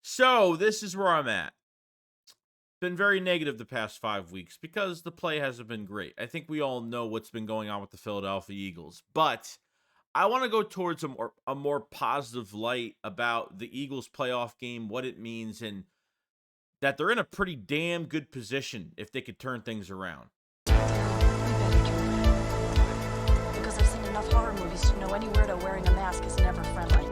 So this is where I'm at. Been very negative the past 5 weeks because the play hasn't been great. I think we all know what's been going on with the Philadelphia Eagles, but I want to go towards a more positive light about the Eagles playoff game, what it means, and that they're in a pretty damn good position if they could turn things around. You better turn around. Because I've seen enough horror movies to know any weirdo wearing a mask is never friendly.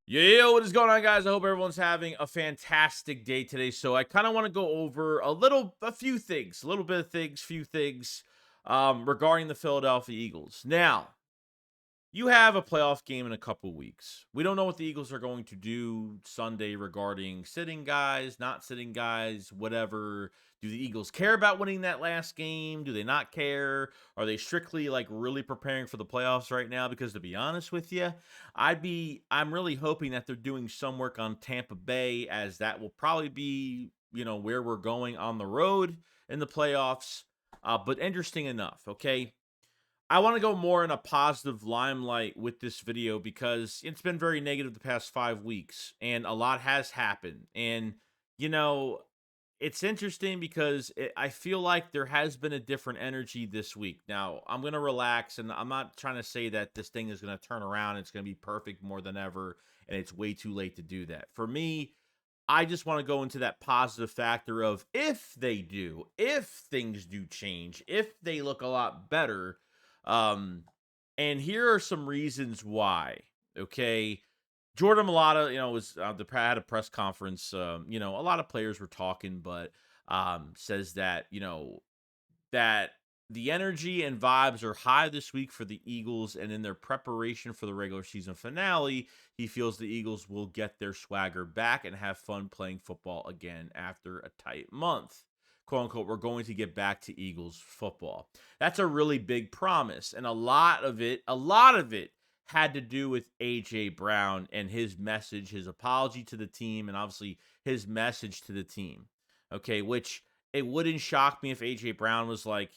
Yo, what is going on, guys? I hope everyone's having a fantastic day today. So I kind of want to go over a few things, a little bit of things, few things regarding the Philadelphia Eagles. Now, you have a playoff game in a couple weeks. We don't know what the Eagles are going to do Sunday regarding sitting guys, not sitting guys, whatever. Do the Eagles care about winning that last game? Do they not care? Are they strictly like really preparing for the playoffs right now? Because to be honest with you, I'm really hoping that they're doing some work on Tampa Bay, as that will probably be, where we're going on the road in the playoffs. But interesting enough, okay? I want to go more in a positive limelight with this video because it's been very negative the past 5 weeks and a lot has happened. And, you know, it's interesting because I feel like there has been a different energy this week. Now, I'm going to relax and I'm not trying to say that this thing is going to turn around. It's going to be perfect more than ever. And it's way too late to do that. For me, I just want to go into that positive factor of if things do change, if they look a lot better. Um, and here are some reasons why. Okay. Jordan Malata, was had a press conference. A lot of players were talking, but says that, that the energy and vibes are high this week for the Eagles, and in their preparation for the regular season finale, he feels the Eagles will get their swagger back and have fun playing football again after a tight month. "Quote unquote, we're going to get back to Eagles football." That's a really big promise, and a lot of it had to do with AJ Brown and his message, his apology to the team, and obviously his message to the team. Okay, which it wouldn't shock me if AJ Brown was like,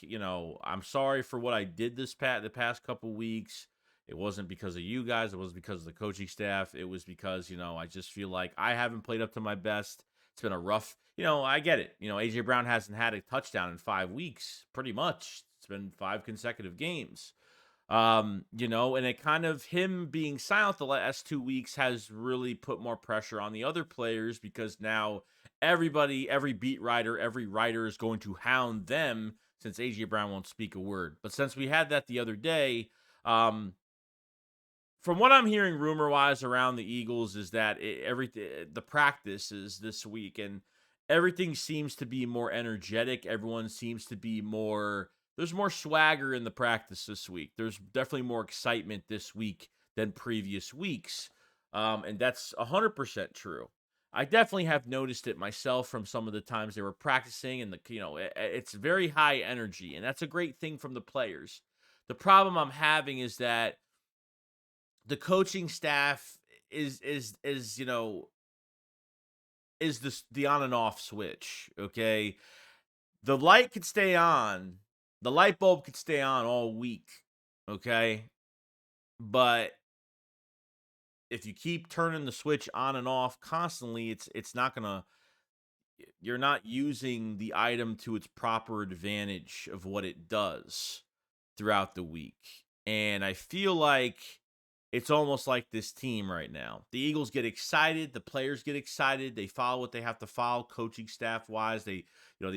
"I'm sorry for what I did the past couple weeks. It wasn't because of you guys. It was because of the coaching staff. It was because, I just feel like I haven't played up to my best. It's been a rough, I get it. AJ Brown hasn't had a touchdown in 5 weeks, pretty much. It's been 5 consecutive games. And it kind of him being silent the last 2 weeks has really put more pressure on the other players because now everybody, every beat writer, every writer is going to hound them since AJ Brown won't speak a word. But since we had that the other day, um, from what I'm hearing rumor wise around the Eagles is that the practice is this week and everything seems to be more energetic. Everyone seems to be more, there's more swagger in the practice this week. There's definitely more excitement this week than previous weeks. And that's 100% true. I definitely have noticed it myself from some of the times they were practicing, and it's very high energy, and that's a great thing from the players. The problem I'm having is that the coaching staff is this the on and off switch. Okay, the light could stay on, the light bulb could stay on all week. Okay, but if you keep turning the switch on and off constantly, it's not gonna. You're not using the item to its proper advantage of what it does throughout the week. And I feel like it's almost like this team right now. The Eagles get excited, the players get excited, they follow what they have to follow coaching staff wise. They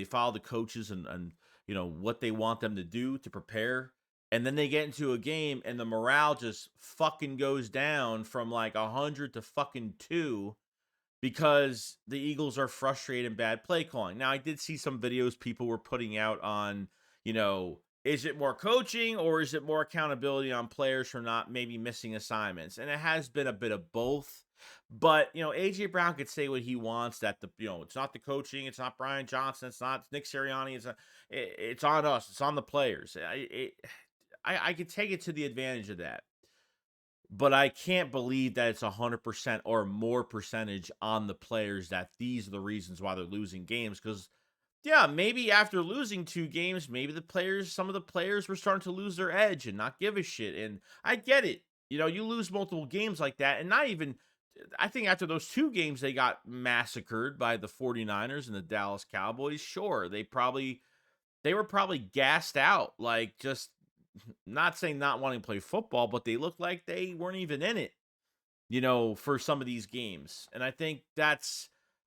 follow the coaches and what they want them to do to prepare. And then they get into a game and the morale just fucking goes down from like 100 to fucking 2 because the Eagles are frustrated and bad play calling. Now, I did see some videos people were putting out on, is it more coaching or is it more accountability on players for not maybe missing assignments? And it has been a bit of both. But, AJ Brown could say what he wants that it's not the coaching, it's not Brian Johnson, it's not Nick Sirianni, it's on us, it's on the players. I could take it to the advantage of that, but I can't believe that it's 100% or more percentage on the players that these are the reasons why they're losing games because Yeah, maybe after losing 2 games, maybe some of the players were starting to lose their edge and not give a shit, and I get it. You lose multiple games like that, and not even I think after those 2 games, they got massacred by the 49ers and the Dallas Cowboys. Sure, they were probably gassed out, like, just not saying not wanting to play football, but they looked like they weren't even in it, for some of these games. And I think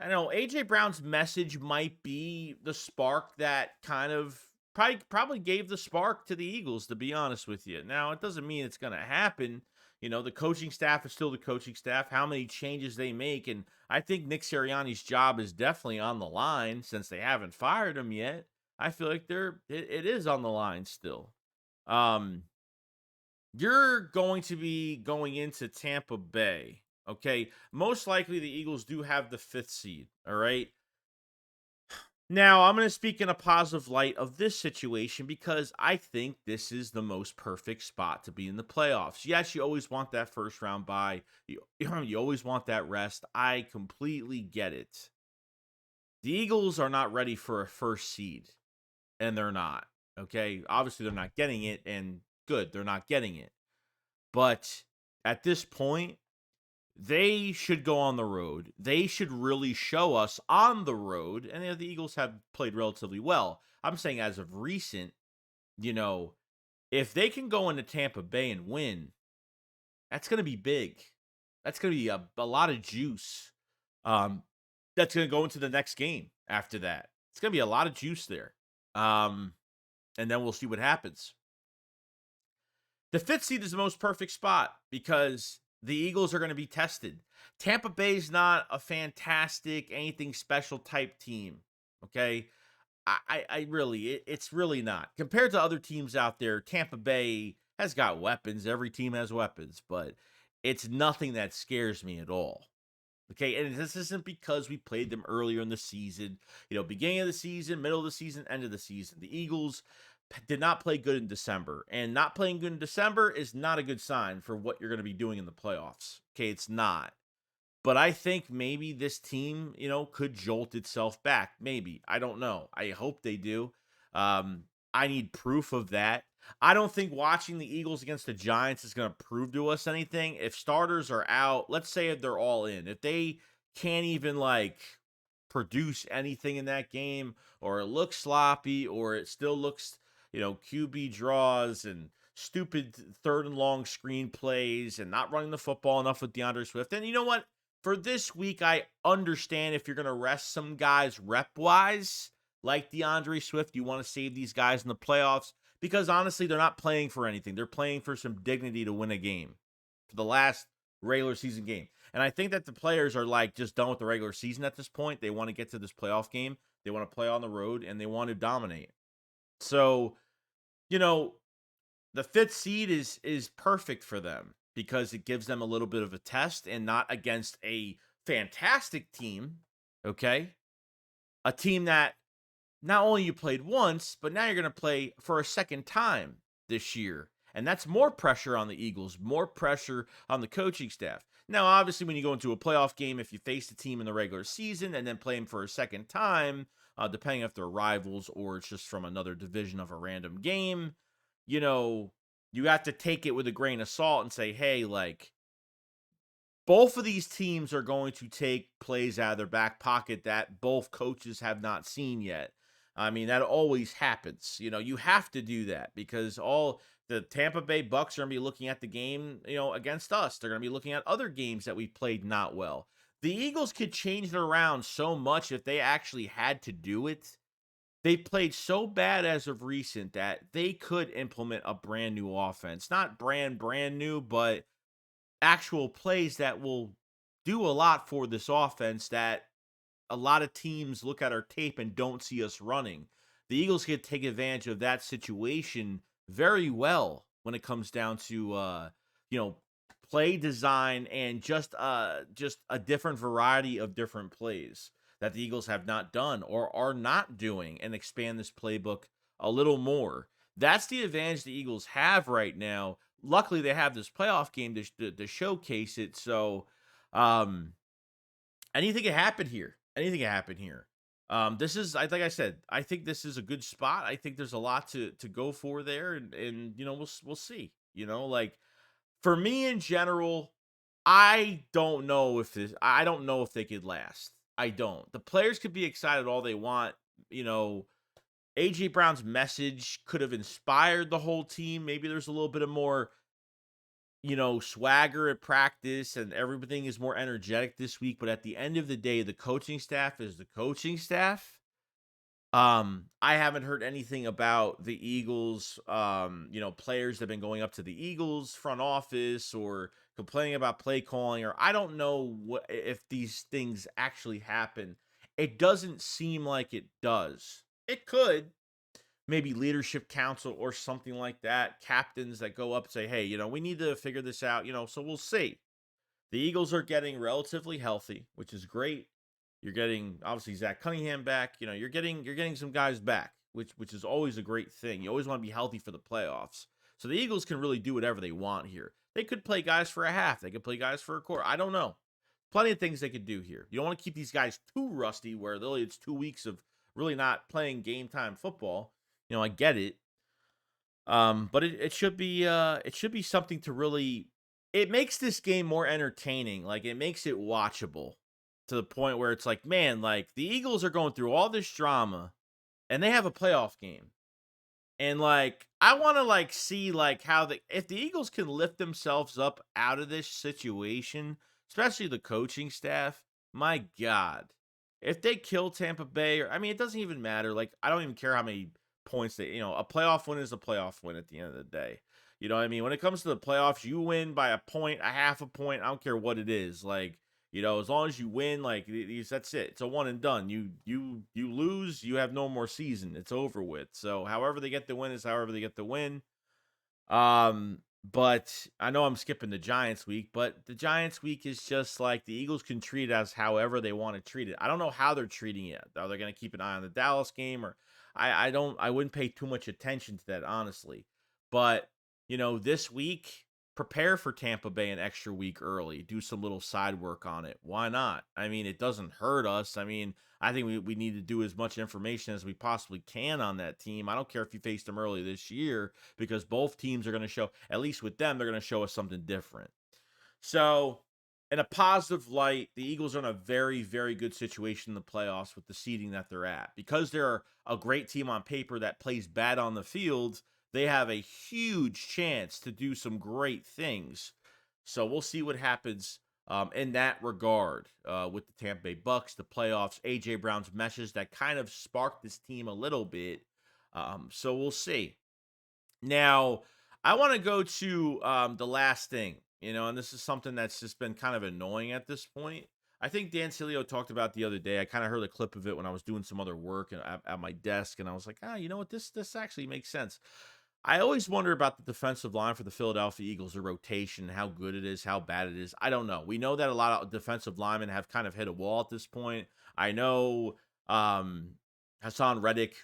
I know AJ Brown's message might be the spark that kind of probably gave the spark to the Eagles, to be honest with you. Now, it doesn't mean it's going to happen. The coaching staff is still the coaching staff. How many changes they make, and I think Nick Sirianni's job is definitely on the line since they haven't fired him yet. I feel like it is on the line still. Um, you're going to be going into Tampa Bay. Okay. Most likely the Eagles do have the 5th seed. All right. Now, I'm going to speak in a positive light of this situation because I think this is the most perfect spot to be in the playoffs. Yes, you always want that first round bye. You always want that rest. I completely get it. The Eagles are not ready for a first seed, and they're not. Okay. Obviously, they're not getting it, and good. They're not getting it. But at this point, they should go on the road. They should really show us on the road. And the Eagles have played relatively well. I'm saying as of recent, you know, if they can go into Tampa Bay and win, that's going to be big. That's going to be a lot of juice. Um, that's going to go into the next game after that. It's going to be a lot of juice there. And then we'll see what happens. The 5th seed is the most perfect spot because the Eagles are going to be tested. Tampa Bay's not a fantastic, anything special type team. Okay. I really, it's really not. Compared to other teams out there, Tampa Bay has got weapons. Every team has weapons, but it's nothing that scares me at all. Okay, and this isn't because we played them earlier in the season, beginning of the season, middle of the season, end of the season. The Eagles did not play good in December, and not playing good in December is not a good sign for what you're going to be doing in the playoffs. Okay, it's not. But I think maybe this team, could jolt itself back. Maybe. I don't know. I hope they do. I need proof of that. I don't think watching the Eagles against the Giants is going to prove to us anything. If starters are out, let's say if they're all in, if they can't even produce anything in that game, or it looks sloppy, or it still looks, QB draws and stupid 3rd and long screen plays and not running the football enough with DeAndre Swift, then you know what? For this week, I understand if you're going to rest some guys rep-wise, like DeAndre Swift, you want to save these guys in the playoffs because honestly, they're not playing for anything. They're playing for some dignity to win a game, for the last regular season game. And I think that the players are just done with the regular season at this point. They want to get to this playoff game. They want to play on the road, and they want to dominate. So, the 5th seed is perfect for them because it gives them a little bit of a test and not against a fantastic team, okay? A team that not only you played once, but now you're going to play for a second time this year. And that's more pressure on the Eagles, more pressure on the coaching staff. Now, obviously, when you go into a playoff game, if you face the team in the regular season and then play them for a second time, depending if they're rivals or it's just from another division of a random game, you have to take it with a grain of salt and say, hey, both of these teams are going to take plays out of their back pocket that both coaches have not seen yet. I mean, that always happens. You have to do that because all the Tampa Bay Bucks are going to be looking at the game, against us. They're going to be looking at other games that we've played not well. The Eagles could change it around so much if they actually had to do it. They played so bad as of recent that they could implement a brand new offense. Not brand new, but actual plays that will do a lot for this offense that a lot of teams look at our tape and don't see us running. The Eagles can take advantage of that situation very well when it comes down to play design and just a different variety of different plays that the Eagles have not done or are not doing, and expand this playbook a little more. That's the advantage the Eagles have right now. Luckily, they have this playoff game to showcase it. So, anything can happen here. Anything can happen here. This is, like I said, I think this is a good spot. I think there's a lot to go for there, and we'll see. Like for me in general, I don't know if I don't know if they could last. I don't. The players could be excited all they want. You know, AJ Brown's message could have inspired the whole team. Maybe there's a little bit of more, swagger at practice and everything is more energetic this week. But at the end of the day, the coaching staff is the coaching staff. I haven't heard anything about the Eagles, players that have been going up to the Eagles front office or complaining about play calling, or I don't know if these things actually happen. It doesn't seem like it does. It could, maybe leadership council or something like that, captains that go up and say, hey, we need to figure this out, so we'll see. The Eagles are getting relatively healthy, which is great. You're getting obviously Zach Cunningham back. You're getting some guys back, which is always a great thing. You always want to be healthy for the playoffs. So the Eagles can really do whatever they want here. They could play guys for a half. They could play guys for a quarter. I don't know. Plenty of things they could do here. You don't want to keep these guys too rusty where really it's 2 weeks of really not playing game time football. I get it. But it should be something to really, it makes this game more entertaining. Like it makes it watchable to the point where it's like, man, like the Eagles are going through all this drama and they have a playoff game. And like I want to like see like how if the Eagles can lift themselves up out of this situation, especially the coaching staff, my God. If they kill Tampa Bay, or I mean, it doesn't even matter. Like, I don't even care how many points a playoff win is a playoff win at the end of the day. You know what I mean? When it comes to the playoffs, you win by a point, a half a point. I don't care what it is. Like, as long as you win, like that's it. It's a one and done. You lose, you have no more season. It's over with. So however they get the win is however they get the win. But I know I'm skipping the Giants week, but the Giants week is just like the Eagles can treat it as however they want to treat it. I don't know how they're treating it. Are they going to keep an eye on the Dallas game, or I wouldn't pay too much attention to that, honestly. But, this week, prepare for Tampa Bay an extra week early. Do some little side work on it. Why not? I mean, it doesn't hurt us. I mean, I think we need to do as much information as we possibly can on that team. I don't care if you faced them early this year, because both teams are going to show, at least with them, they're going to show us something different. So, in a positive light, the Eagles are in a very, very good situation in the playoffs with the seeding that they're at. Because they're a great team on paper that plays bad on the field, they have a huge chance to do some great things. So we'll see what happens in that regard with the Tampa Bay Bucks, the playoffs, A.J. Brown's message that kind of sparked this team a little bit. So we'll see. Now, I want to go to the last thing, and this is something that's just been kind of annoying at this point. I think Dan Cilio talked about the other day. I kind of heard a clip of it when I was doing some other work at my desk, and I was like, you know what, this actually makes sense. I always wonder about the defensive line for the Philadelphia Eagles, the rotation, how good it is, how bad it is. I don't know. We know that a lot of defensive linemen have kind of hit a wall at this point. I know Hassan Reddick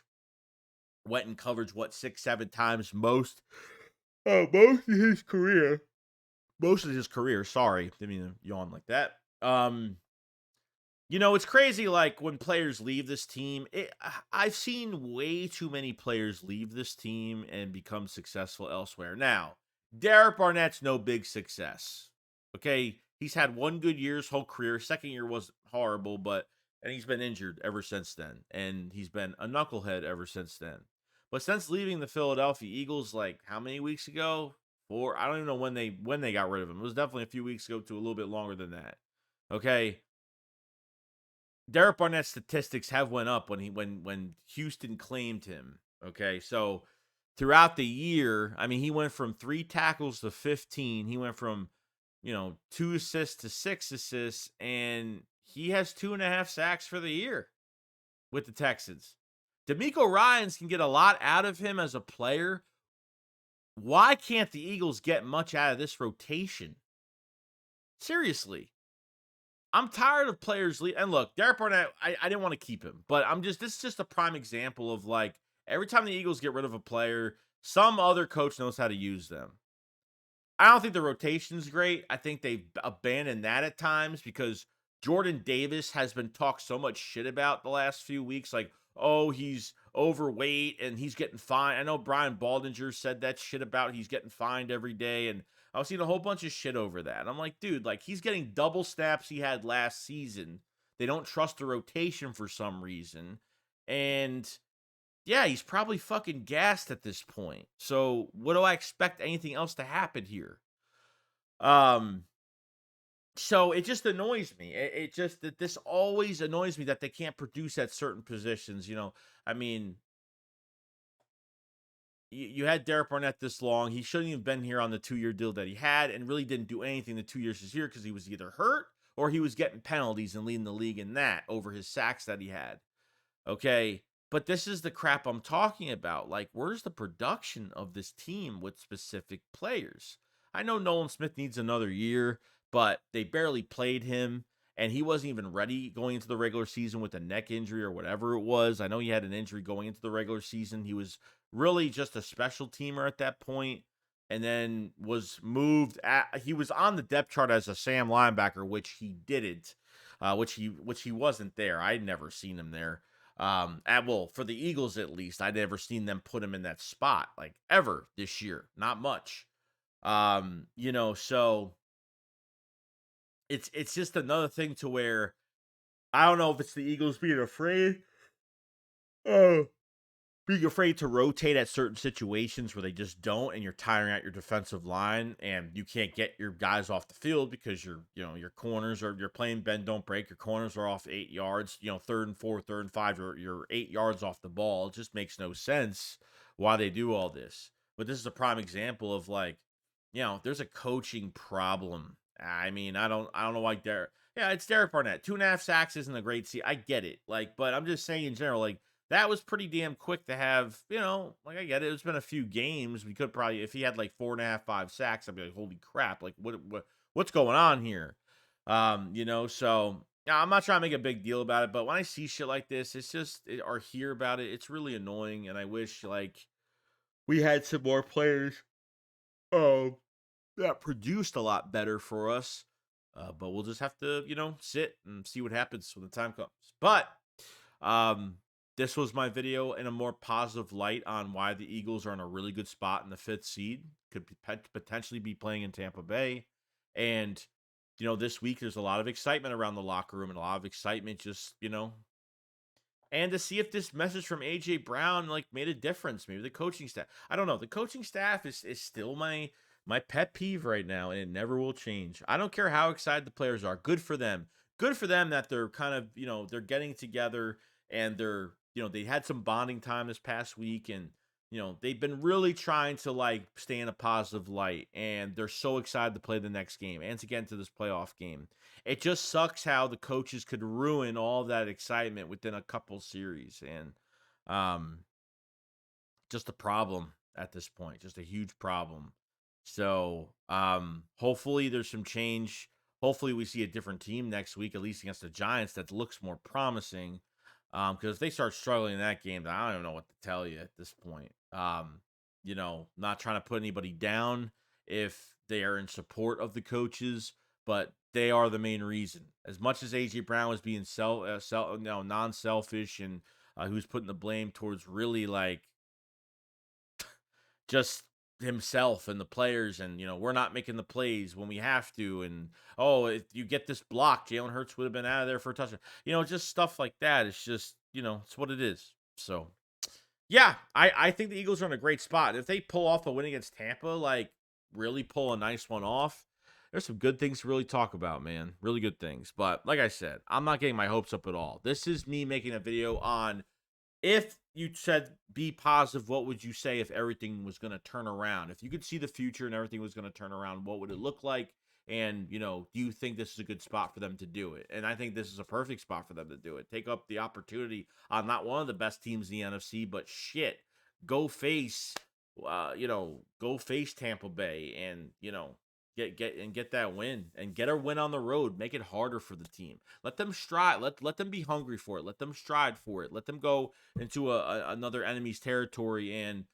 went in coverage, 6, 7 times most of his career. Most of his career, sorry. Didn't mean to yawn like that. It's crazy, like, when players leave this team. I've seen way too many players leave this team and become successful elsewhere. Now, Derek Barnett's no big success. Okay? He's had one good year his whole career. Second year was horrible, and he's been injured ever since then. And he's been a knucklehead ever since then. But since leaving the Philadelphia Eagles, like, how many weeks ago? 4. I don't even know when they got rid of him. It was definitely a few weeks ago to a little bit longer than that. Okay? Derek Barnett's statistics have went up when Houston claimed him. Okay, so throughout the year, I mean, he went from 3 tackles to 15. He went from 2 assists to 6 assists, and he has 2.5 sacks for the year with the Texans. D'Amico Ryans can get a lot out of him as a player. Why can't the Eagles get much out of this rotation? Seriously. I'm tired of players leaving. And look, Derek Barnett, I didn't want to keep him, but this is just a prime example of, like, every time the Eagles get rid of a player, some other coach knows how to use them. I don't think the rotation's great. I think they've abandoned that at times because Jordan Davis has been talked so much shit about the last few weeks. Like, oh, he's overweight and he's getting fined. I know Brian Baldinger said that shit about he's getting fined every day. And I was seeing a whole bunch of shit over that. I'm like, dude, like he's getting double snaps he had last season. They don't trust the rotation for some reason. And yeah, he's probably fucking gassed at this point. So what do I expect anything else to happen here? Um, so it just annoys me. It just that this always annoys me that they can't produce at certain positions. I mean, you had Derek Barnett this long. He shouldn't even been here on the 2-year deal that he had, and really didn't do anything the 2 years this year because he was either hurt or he was getting penalties and leading the league in that over his sacks that he had. Okay. But this is the crap I'm talking about. Like, where's the production of this team with specific players? I know Nolan Smith needs another year, but they barely played him, and he wasn't even ready going into the regular season with a neck injury or whatever it was. I know he had an injury going into the regular season. He was really just a special teamer at that point, and then was moved. He was on the depth chart as a Sam linebacker, which he didn't, which he wasn't there. I'd never seen him there. For the Eagles at least, I'd never seen them put him in that spot like ever this year. Not much. So it's just another thing to where I don't know if it's the Eagles being afraid to rotate at certain situations where they just don't, and you're tiring out your defensive line and you can't get your guys off the field because your corners you're playing bend don't break. Your corners are off 8 yards, 3rd and 4, 3rd and 5, you're 8 yards off the ball. It just makes no sense why they do all this. But this is a prime example of like, there's a coaching problem. I mean, I don't know why it's Derek Barnett. 2.5 sacks isn't a great season. I get it. Like, but I'm just saying in general, like, that was pretty damn quick to have, like I get it. It's been a few games. We could probably, if he had like 4.5, 5 sacks, I'd be like, holy crap. Like what's going on here? So yeah, I'm not trying to make a big deal about it, but when I see shit like this, it's just, or hear about it, it's really annoying. And I wish like we had some more players, that produced a lot better for us. But we'll just have to, sit and see what happens when the time comes. But, this was my video in a more positive light on why the Eagles are in a really good spot in the 5th seed. Could potentially be playing in Tampa Bay. And, this week there's a lot of excitement around the locker room and a lot of excitement just, and to see if this message from A.J. Brown, like, made a difference. Maybe the coaching staff. I don't know. The coaching staff is still my pet peeve right now, and it never will change. I don't care how excited the players are. Good for them. Good for them that they're kind of, they're getting together and they're, they had some bonding time this past week, and, they've been really trying to like stay in a positive light, and they're so excited to play the next game and to get into this playoff game. It just sucks how the coaches could ruin all that excitement within a couple series, and just a problem at this point, just a huge problem. So, hopefully there's some change. Hopefully we see a different team next week, at least against the Giants, that looks more promising. Because if they start struggling in that game, then I don't even know what to tell you at this point. Not trying to put anybody down if they are in support of the coaches, but they are the main reason. As much as AJ Brown was being non-selfish, and he was putting the blame towards really like just himself and the players, and we're not making the plays when we have to, and if you get this block, Jalen Hurts would have been out of there for a touchdown. Just stuff like that. It's just, it's what it is. So yeah, I think the Eagles are in a great spot. If they pull off a win against Tampa, like really pull a nice one off, there's some good things to really talk about, man. Really good things. But like I said, I'm not getting my hopes up at all. This is me making a video on, if you said be positive, what would you say if everything was going to turn around? If you could see the future and everything was going to turn around, what would it look like? And, do you think this is a good spot for them to do it? And I think this is a perfect spot for them to do it. Take up the opportunity on not one of the best teams in the NFC, but shit, go face Tampa Bay and, get that win and get a win on the road. Make it harder for the team. Let them strive. Let them be hungry for it. Let them stride for it. Let them go into another enemy's territory and,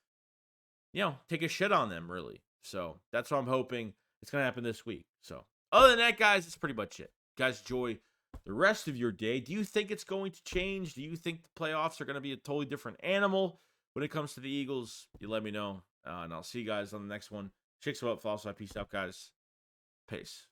take a shit on them, really. So that's what I'm hoping it's going to happen this week. So other than that, guys, it's pretty much it. Guys, enjoy the rest of your day. Do you think it's going to change? Do you think the playoffs are going to be a totally different animal when it comes to the Eagles? You let me know. And I'll see you guys on the next one. Chicks up, follow, so peace out, guys. Peace.